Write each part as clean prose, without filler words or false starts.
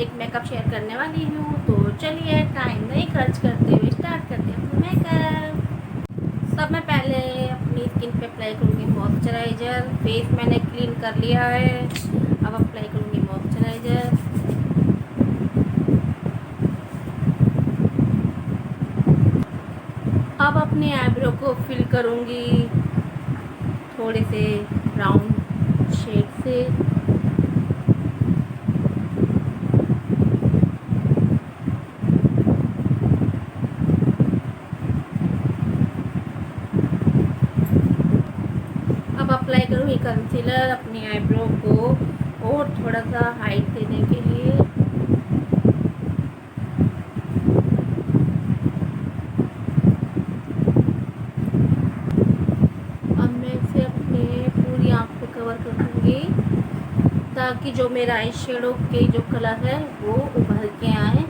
एक makeup share करने वाली हूँ। तो चलिए टाइम नहीं खर्च करते हुए स्टार्ट करते हैं अपना मेकअप। सब मैं पहले अपनी स्किन पे अप्लाई करूँगी मॉइस्चराइज़र। फेस मैंने क्लीन कर लिया है, अब अप्लाई करूँगी मॉइस्चराइज़र। अब अपने आईब्रो को फिल करूँगी थोड़े से ब्राउन शेड से। अब अप्लाई करूँगी कंसीलर अपने आईब्रो को और थोड़ा सा हाइट देने के लिए। अब मैं इसे अपने पूरी आँख पे कवर कर दूँगी ताकि जो मेरा आई शेडो के जो कलर है वो उभर के आए।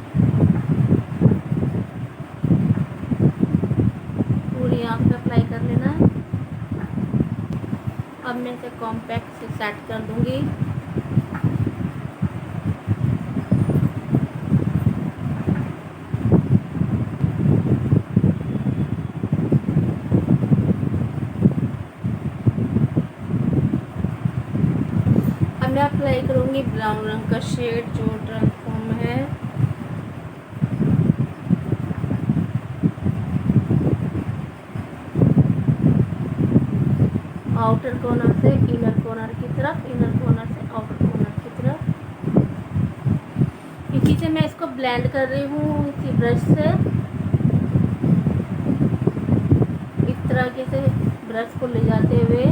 पूरी आँख पे अप्लाई कर लेना है। अब मैं इसे कॉम्पैक्ट से सेट कर दूँगी। अब मैं अप्लाई करूँगी ब्राउन रंग का शेड जो ट्रांसफॉर्म है। आउटर कॉर्नर से इनर कॉर्नर की तरफ, इनर कॉर्नर से आउटर कॉर्नर की तरफ। इसी से मैं इसको ब्लेंड कर रही हूँ इसी ब्रश से। इस तरह से ब्रश को ले जाते हुए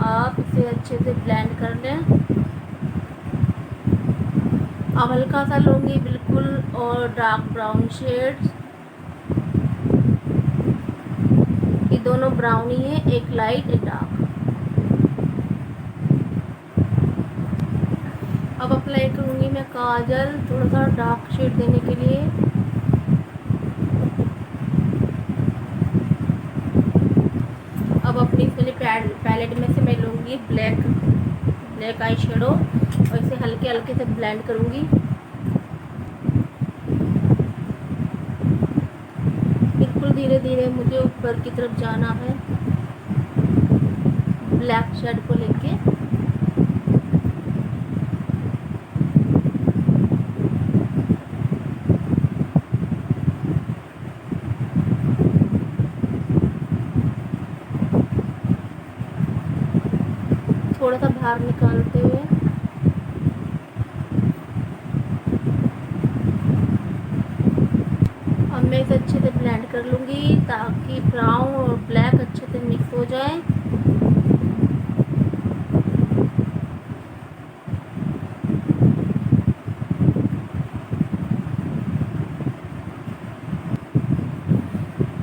आप इसे अच्छे से ब्लेंड कर लें। अब हल्का सा लूँगी बिल्कुल और डार्क ब्राउन शेड्स। ये दोनों ब्राउन ही है, एक लाइट एक डार्क। अब अप्लाई करूँगी मैं काजल थोड़ा सा डार्क शेड देने के लिए। अब अपनी इस वाली पैलेट में से मैं लूँगी ब्लैक आई शेडो और इसे हल्के हल्के से ब्लेंड करूँगी। बिल्कुल धीरे धीरे मुझे ऊपर की तरफ जाना है ब्लैक शेड को लेके। थोड़ा सा बाहर निकालते हुए अब मैं इसे अच्छे से ब्लेंड कर लूँगी ताकि ब्राउन और ब्लैक अच्छे से मिक्स हो जाए।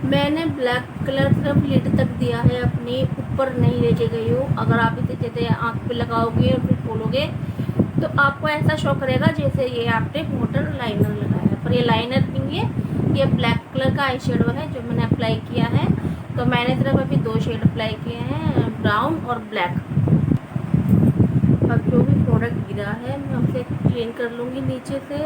मैंने ब्लैक कलर सिर्फ लिड तक दिया है, अपनी ऊपर नहीं लेके गई हूँ। अगर आप इसे जैसे आँख पे लगाओगे और फिर खोलोगे तो आपको ऐसा शो करेगा जैसे ये आपने वाटर लाइनर लगाया है, पर ये लाइनर नहीं है, ये ब्लैक कलर का आई शेडो है जो मैंने अप्लाई किया है। तो मैंने सिर्फ अभी 2 शेड अप्लाई किए हैं, ब्राउन और ब्लैक। अब जो भी प्रोडक्ट गिरा है मैं उसे क्लीन कर लूँगी नीचे से।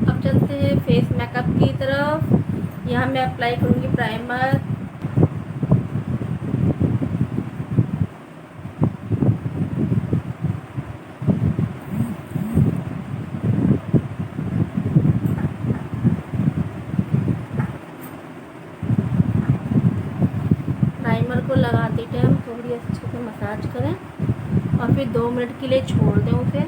अब चलते हैं फेस मेकअप की तरफ। यहाँ मैं अप्लाई करूँगी प्राइमर। प्राइमर को लगाते टाइम थोड़ी अच्छे से मसाज करें और फिर 2 मिनट के लिए छोड़ दें उसे।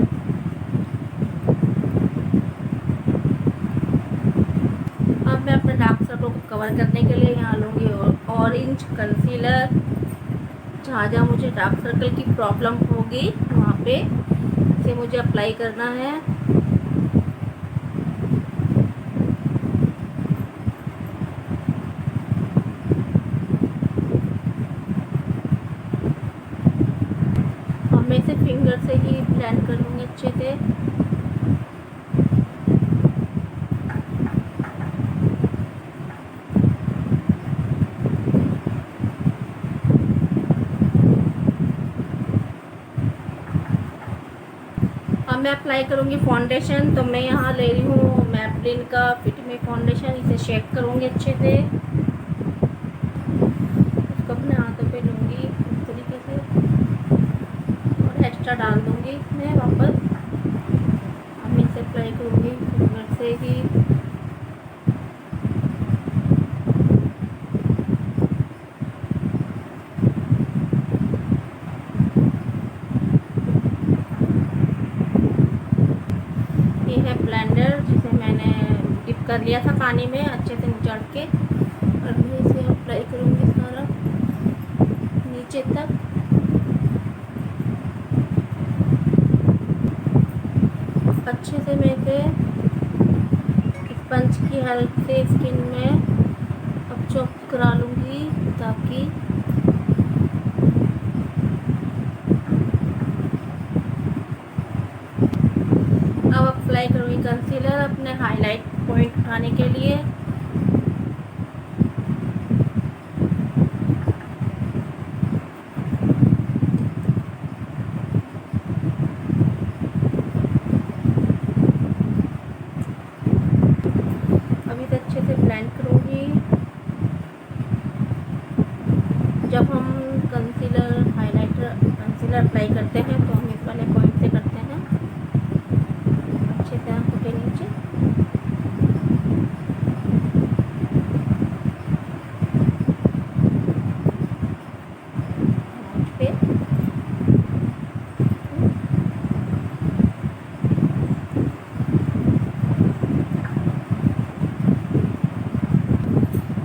अब मैं अपने डार्क सर्कल को कवर करने के लिए यहाँ लूँगी ऑरेंज कंसीलर। जहाँ जहाँ मुझे डार्क सर्कल की प्रॉब्लम होगी वहाँ पे इसे मुझे अप्लाई करना है। और मैं इसे फिंगर से ही ब्लेंड कर लूँगी अच्छे से। अब मैं अप्लाई करूँगी फाउंडेशन। तो मैं यहाँ ले रही हूँ मैबलिन का फिट मी फाउंडेशन। इसे शेक करूँगी अच्छे से, इसको अपने हाथों पे लूँगी इस तरीके से और एक्स्ट्रा डाल दूँगी इसमें वापस। अब मैं इसे अप्लाई करूँगी फिंगर से ही। ये है ब्लेंडर जिसे मैंने डिप कर लिया था पानी में अच्छे से निचड़ के, और मैं इसे अप्लाई करूँगी सारा नीचे तक। अच्छे से मैं इसे स्पंज की हेल्प से स्किन में अब चॉप करा लूँगी ताकि अब अप्लाई करूँगी कंसीलर अपने हाईलाइट पॉइंट उठाने के लिए। अभी तो अच्छे से ब्लेंड करूँगी। जब हम कंसीलर अप्लाई करते हैं तो हम इस वाले पॉइंट से करते हैं अच्छे से आंखों के नीचे।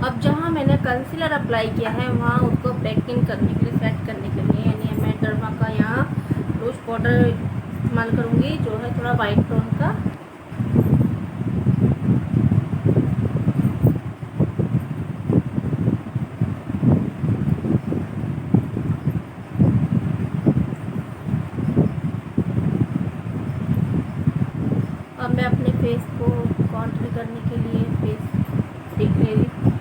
अब जहाँ मैंने कंसीलर अप्लाई किया है वहाँ उसको पैकिंग करने के लिए, सेट करने के लिए, यानी मैं डर्मा का यहाँ रोज पाउडर इस्तेमाल करूँगी जो है थोड़ा वाइट टोन का। अब मैं अपने फेस को कॉन्टूर करने के लिए फेस देख ले रही हूँ।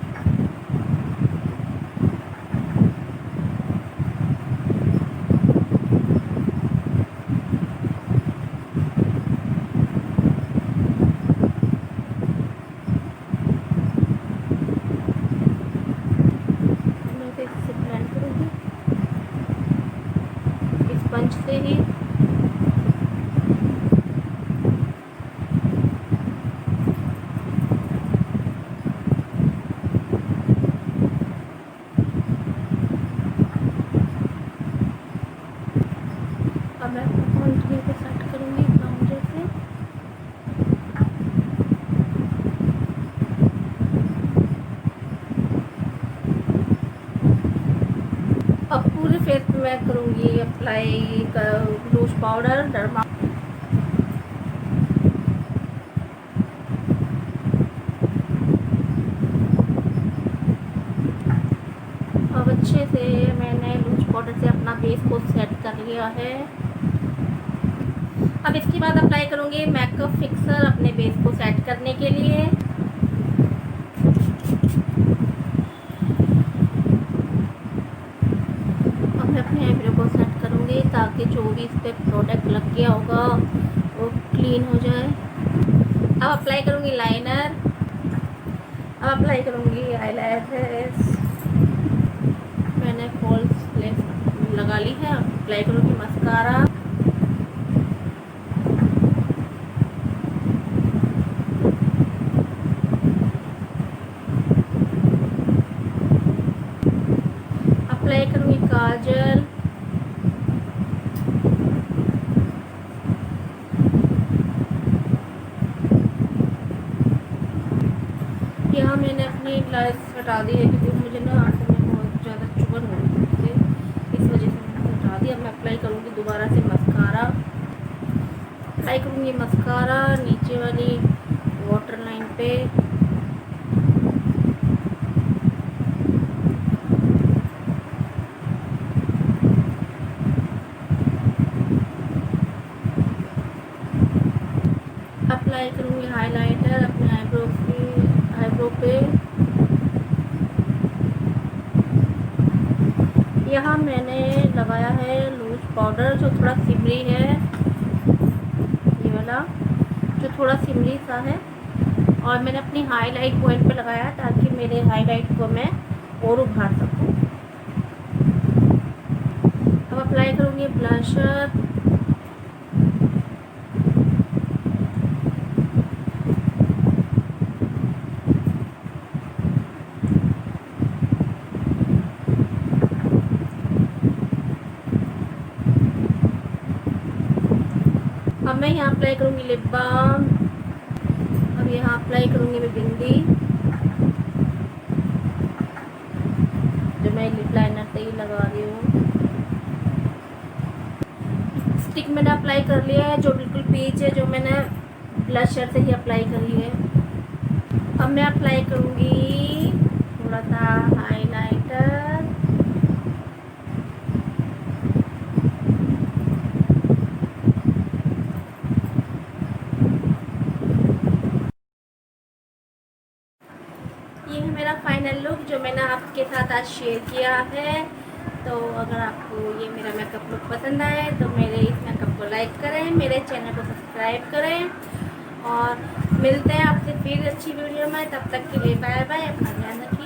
स्पंज से ही अब मैं कॉन्टूर को सेट करूँगी ब्राउन से। अब पूरे फेस पे मैं करूँगी अप्लाई लूज पाउडर डर्मा। अब अच्छे से मैंने लूज पाउडर से अपना फेस को सेट कर लिया है। अब इसके बाद अप्लाई करूँगी मेकअप फिक्सर अपने बेस को सेट करने के लिए। अब मैं अपने आईब्रो को सेट करूँगी ताकि जो भी इस पर प्रोडक्ट लग गया होगा वो क्लीन हो जाए। अब अप्लाई करूँगी लाइनर। अब अप्लाई करूँगी आईलैशेस। मैंने फॉल्स लेस लगा ली है। अब अप्लाई करूँगी मस्कारा। अप्लाई करूँगी काजल। यहाँ मैंने अपनी लाइस हटा दी है क्योंकि मुझे ना आंखों में बहुत ज़्यादा चुभन हो रही थी, इस वजह से मैंने हटा दी। अब मैं अप्लाई करूँगी दोबारा से मस्कारा। अप्लाई करूँगी मस्कारा नीचे वाली वाटर लाइन पे। अप्लाई करूँगी हाइलाइटर अपने आईब्रो पे। यहाँ मैंने लगाया है लूज पाउडर जो थोड़ा सिमरी है। जो थोड़ा सिमली सा है, और मैंने अपनी हाईलाइट पॉइंट पे लगाया ताकि मेरे हाईलाइट को मैं और उभार सकूँ। अब अप्लाई करूँगी ब्लशर। अब मैं यहाँ अप्लाई करूँगी लिप बाम। अब यहाँ अप्लाई करूँगी मैं बिंदी, जो मैं लिप लाइनर से ही लगा रही हूँ। स्टिक मैंने अप्लाई कर लिया है, जो बिल्कुल पीच है, जो मैंने ब्लशर से ही अप्लाई करी है। अब मैं अप्लाई करूँगी थोड़ा सा हाइलाइटर। ये है मेरा फाइनल लुक जो मैंने आपके साथ आज शेयर किया है। तो अगर आपको ये मेरा मेकअप लुक पसंद आए तो मेरे इस मेकअप को लाइक करें, मेरे चैनल को सब्सक्राइब करें, और मिलते हैं आपसे फिर अच्छी वीडियो में। तब तक के लिए बाय बाय, अपना ध्यान रखिए।